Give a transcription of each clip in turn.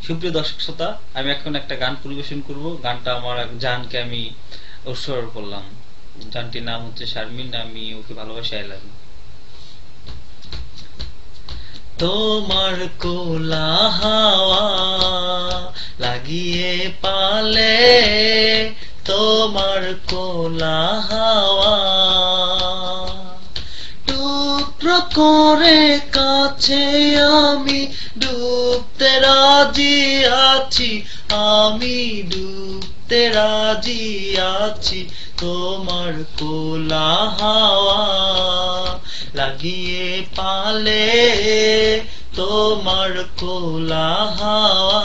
সুপ্রিয় দর্শক শ্রোতা, আমি এখন একটা গান পরিবেশন করব। গানটা আমার এক জানকে আমি উৎসর্গ করলাম। গানটির নাম হচ্ছে শারমিন, আমি ওকে ভালোবাসি, আই লাভ ইউ। তোমার কোলা হাওয়া লাগিয়ে পালে, তোমার কোলা হাওয়া টুকরো করে কাছে আমি ডুবতে রাজি আছি, আমি ডুবতে রাজি আছি। তোমার কোলা হাওয়া লাগিয়ে পালে, তোমার কোলা হাওয়া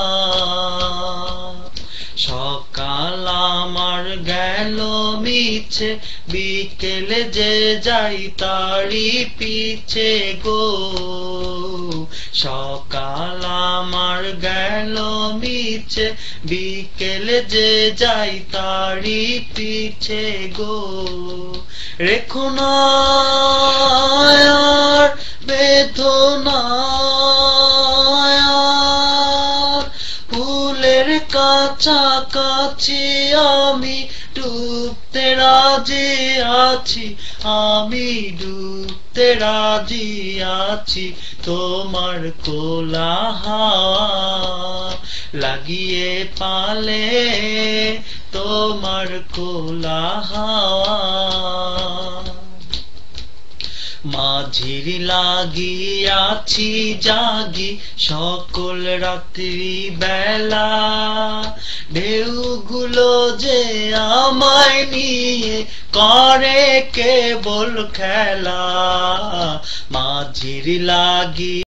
সকাল আমার গেল মিছে, বিকেলে যে যাই তারি পিছে গো। সকাল আমার গেল মিছে, বিকেলে যে যাই তারি পিছে গো। রেখো না আর বেদনা, ফুলের কাছাকাছি আমি ডুবতে রাজি আছি, আমি ডুবতে রাজি আছি। তোমার কোলা হাওয়া লাগিয়ে পালে, তোমার কোলা হাওয়া মাঝির লাগিয়াছি জাগি সকল রাত্রি বেলা, ঢেউগুলো যে আমায় নিয়ে করে কেবল খেলা। মাঝির লাগি